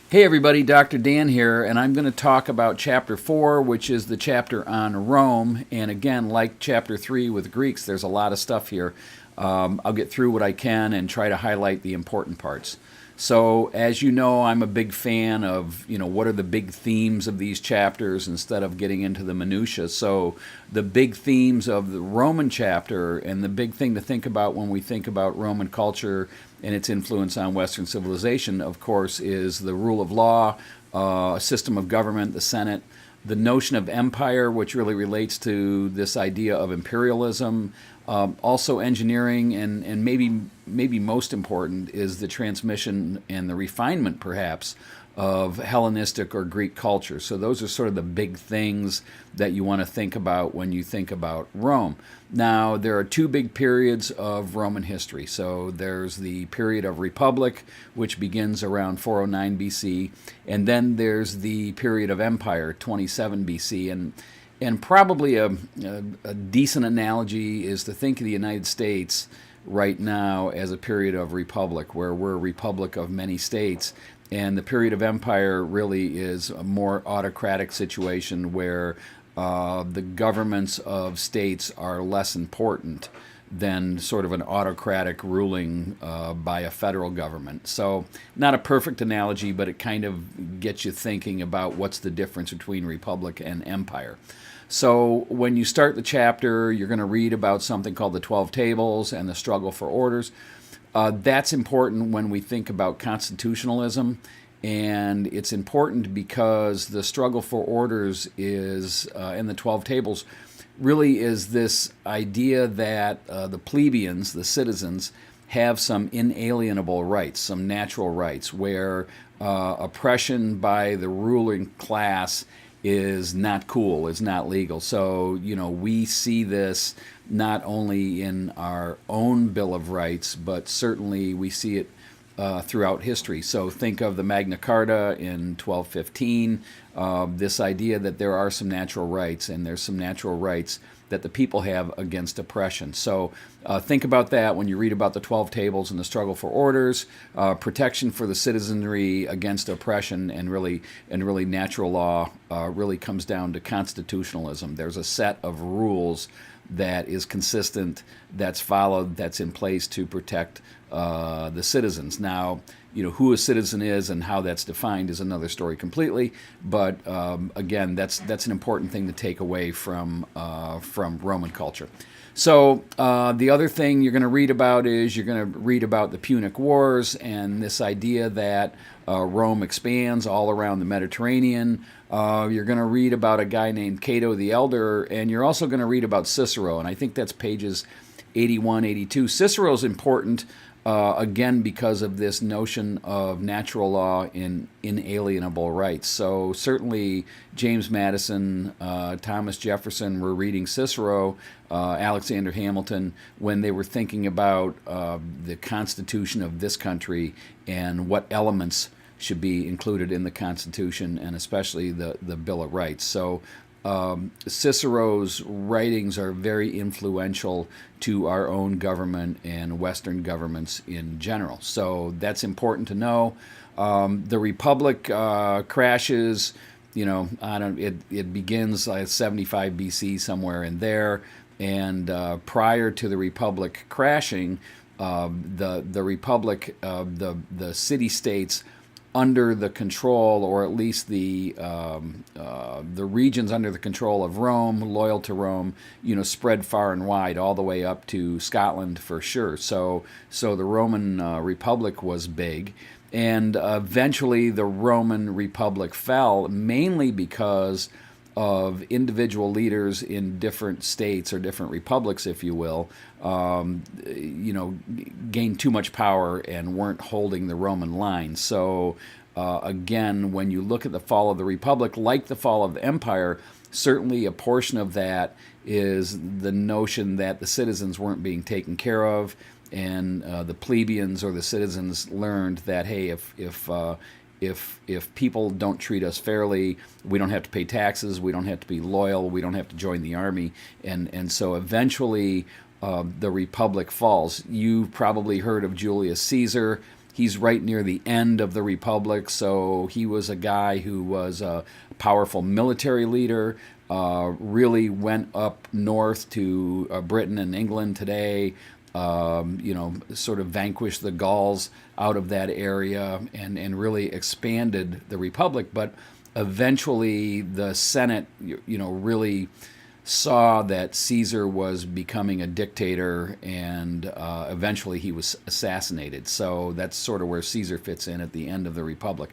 Hey everybody, Dr. Dan here, and I'm going to talk about Chapter 4, which is the chapter on Rome. And again, like Chapter 3 with Greeks, there's a lot of stuff here. I'll get through what I can and try to highlight the important parts. So, as you know, I'm a big fan of, what are the big themes of these chapters instead of getting into the minutiae. So, the big themes of the Roman chapter and the big thing to think about when we think about Roman culture and its influence on Western civilization, of course, is the rule of law, a system of government, the Senate, the notion of empire, which really relates to this idea of imperialism, also engineering, and maybe most important is the transmission and the refinement, perhaps, of Hellenistic or Greek culture. So those are sort of the big things that you want to think about when you think about Rome. Now, there are two big periods of Roman history. So there's the period of Republic, which begins around 409 BC, and then there's the period of Empire, 27 BC. And probably a decent analogy is to think of the United States right now as a period of republic, where we're a republic of many states. And the period of empire really is a more autocratic situation where the governments of states are less important than sort of an autocratic ruling by a federal government. So, not a perfect analogy, but it kind of gets you thinking about what's the difference between republic and empire. So, when you start the chapter, you're going to read about something called the 12 Tables and the struggle for orders. That's important when we think about constitutionalism, and it's important because the struggle for orders is, in the 12 Tables, really is this idea that the plebeians, the citizens, have some inalienable rights, some natural rights, where oppression by the ruling class is not cool, is not legal. So, we see this not only in our own Bill of Rights, but certainly we see it throughout history. So think of the Magna Carta in 1215, this idea that there are some natural rights, and there's some natural rights that the people have against oppression. So think about that when you read about the 12 Tables and the struggle for orders, protection for the citizenry against oppression, and really natural law really comes down to constitutionalism. There's a set of rules that is consistent, that's followed, that's in place to protect the citizens. Now, who a citizen is and how that's defined is another story completely. But again, that's an important thing to take away from Roman culture. So the other thing you're going to read about is you're going to read about the Punic Wars and this idea that Rome expands all around the Mediterranean. You're going to read about a guy named Cato the Elder, and you're also going to read about Cicero, and I think that's pages 81, 82. Cicero's important, again, because of this notion of natural law in inalienable rights. So certainly James Madison, Thomas Jefferson were reading Cicero, Alexander Hamilton, when they were thinking about the Constitution of this country and what elements should be included in the Constitution, and especially the Bill of Rights. So Cicero's writings are very influential to our own government and Western governments in general. So that's important to know. The Republic crashes. It begins at 75 BC, somewhere in there, and prior to the Republic crashing, the Republic, the city-states under the control, or at least the regions under the control of Rome, loyal to Rome, spread far and wide, all the way up to Scotland for sure. So the Roman Republic was big, and eventually the Roman Republic fell, mainly because of individual leaders in different states or different republics, if you will, gained too much power and weren't holding the Roman line. So again, when you look at the fall of the Republic, like the fall of the Empire, certainly a portion of that is the notion that the citizens weren't being taken care of, and the plebeians or the citizens learned that, hey, if people don't treat us fairly, we don't have to pay taxes, we don't have to be loyal, we don't have to join the army, and so eventually the Republic falls. You've probably heard of Julius Caesar. he's right near the end of the Republic, so he was a guy who was a powerful military leader, really went up north to Britain and England today, sort of vanquished the Gauls out of that area and really expanded the Republic. But eventually the Senate, really saw that Caesar was becoming a dictator, and eventually he was assassinated. So that's sort of where Caesar fits in at the end of the Republic.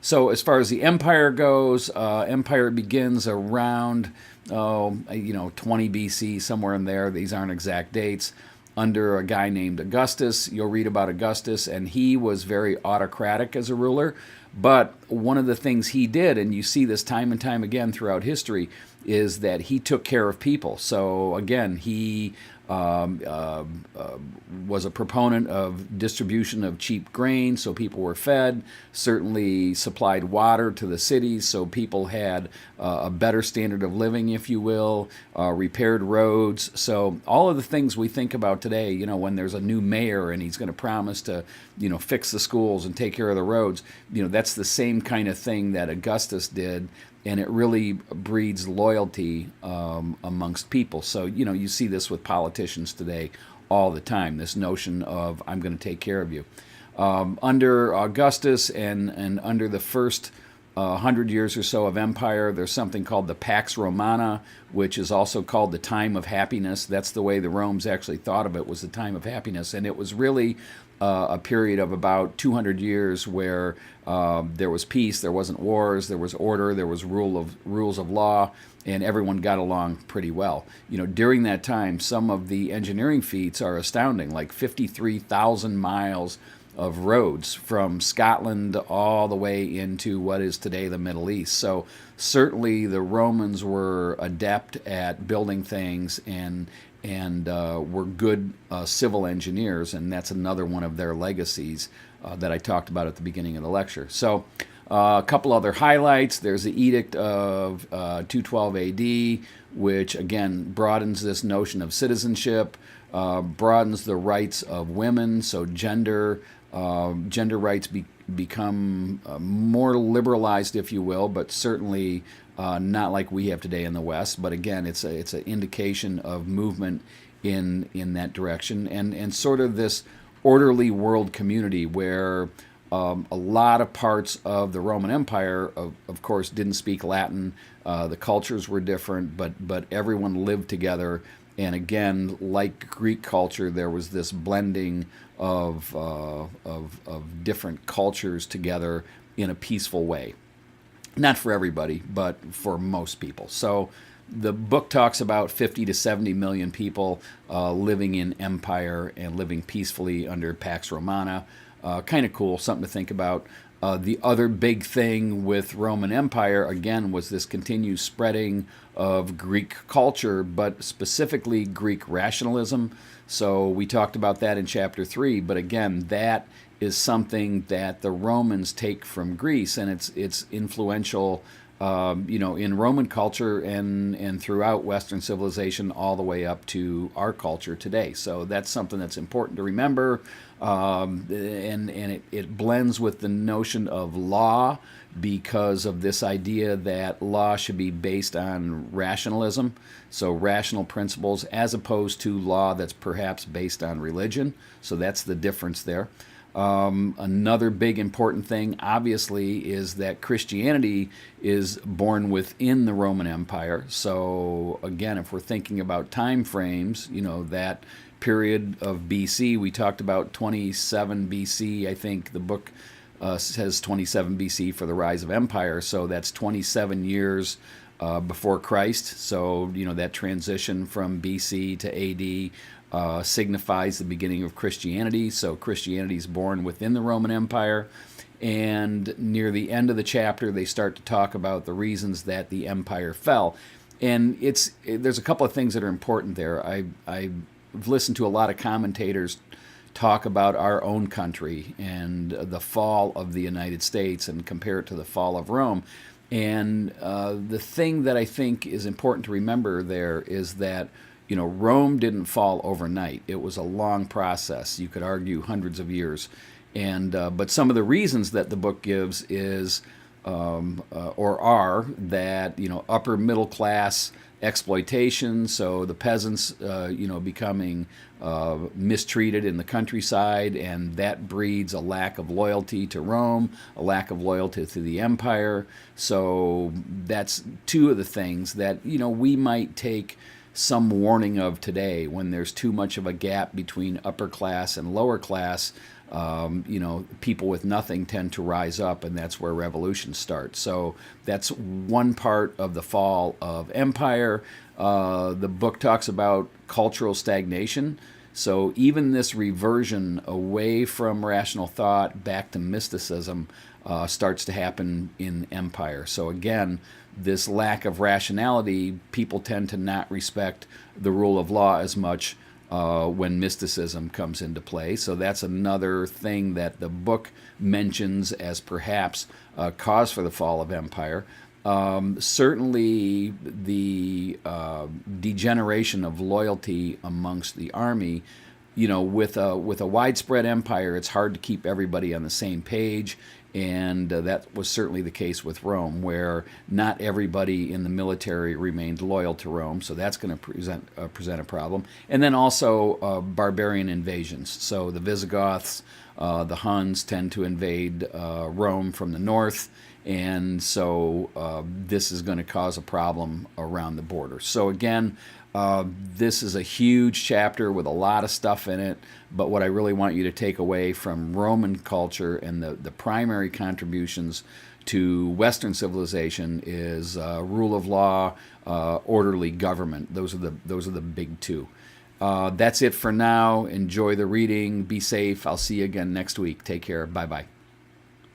So as far as the empire goes, empire begins around 20 BC, somewhere in there. These aren't exact dates. Under a guy named Augustus. You'll read about Augustus, and he was very autocratic as a ruler. But one of the things he did, and you see this time and time again throughout history, is that he took care of people. So again, he was a proponent of distribution of cheap grain, so people were fed, certainly supplied water to the cities, so people had a better standard of living, if you will, repaired roads. So all of the things we think about today, when there's a new mayor and he's going to promise to, fix the schools and take care of the roads, that's the same kind of thing that Augustus did. And it really breeds loyalty amongst people. So, you see this with politicians today all the time, this notion of, I'm going to take care of you. Under Augustus and under the first 100 years or so of empire, there's something called the Pax Romana, which is also called the time of happiness. That's the way the Romans actually thought of it, was the time of happiness. And it was really a period of about 200 years where there was peace, there wasn't wars, there was order, there was rules of law, and everyone got along pretty well. During that time, some of the engineering feats are astounding, like 53,000 miles of roads from Scotland all the way into what is today the Middle East. So certainly the Romans were adept at building things and were good civil engineers, and that's another one of their legacies that I talked about at the beginning of the lecture. So a couple other highlights. There's the Edict of 212 AD, which again broadens this notion of citizenship, broadens the rights of women, so gender rights become more liberalized, if you will, but certainly not like we have today in the West. But again, it's an indication of movement in that direction, and sort of this orderly world community where a lot of parts of the Roman Empire, of course, didn't speak Latin. The cultures were different, but everyone lived together. And again, like Greek culture, there was this blending of different cultures together in a peaceful way. Not for everybody, but for most people. So the book talks about 50 to 70 million people living in empire and living peacefully under Pax Romana. Kind of cool, something to think about. The other big thing with Roman Empire, again, was this continued spreading of Greek culture, but specifically Greek rationalism. So we talked about that in chapter 3, but again, that is something that the Romans take from Greece, and it's influential in Roman culture and throughout Western civilization all the way up to our culture today. So that's something that's important to remember, and it blends with the notion of law because of this idea that law should be based on rationalism, so rational principles, as opposed to law that's perhaps based on religion. So that's the difference there. Another big important thing, obviously, is that Christianity is born within the Roman Empire. So again, if we're thinking about time frames, that period of BC, we talked about 27 BC. I think the book says 27 BC for the rise of empire. So that's 27 years before Christ. So, that transition from BC to AD signifies the beginning of Christianity. So Christianity is born within the Roman Empire. And near the end of the chapter, they start to talk about the reasons that the empire fell. And there's a couple of things that are important there. I've listened to a lot of commentators talk about our own country and the fall of the United States and compare it to the fall of Rome. And the thing that I think is important to remember there is that Rome didn't fall overnight. It was a long process. You could argue hundreds of years. And but some of the reasons that the book gives is or are that upper middle class exploitation, so the peasants becoming mistreated in the countryside, and that breeds a lack of loyalty to Rome, a lack of loyalty to the empire. So that's two of the things that we might take some warning of today when there's too much of a gap between upper class and lower class. People with nothing tend to rise up, and that's where revolutions start. So that's one part of the fall of empire. The book talks about cultural stagnation. So even this reversion away from rational thought back to mysticism starts to happen in empire. So again, this lack of rationality, people tend to not respect the rule of law as much when mysticism comes into play. So that's another thing that the book mentions as perhaps a cause for the fall of empire. Certainly, the degeneration of loyalty amongst the army. With a widespread empire, it's hard to keep everybody on the same page. And that was certainly the case with Rome, where not everybody in the military remained loyal to Rome. So that's going to present a problem. And then also barbarian invasions. So the Visigoths, the Huns tend to invade Rome from the north. And so this is going to cause a problem around the border. So again, this is a huge chapter with a lot of stuff in it, but what I really want you to take away from Roman culture and the primary contributions to Western civilization is rule of law, orderly government. Those are the big two. That's it for now. Enjoy the reading. Be safe. I'll see you again next week. Take care. Bye-bye.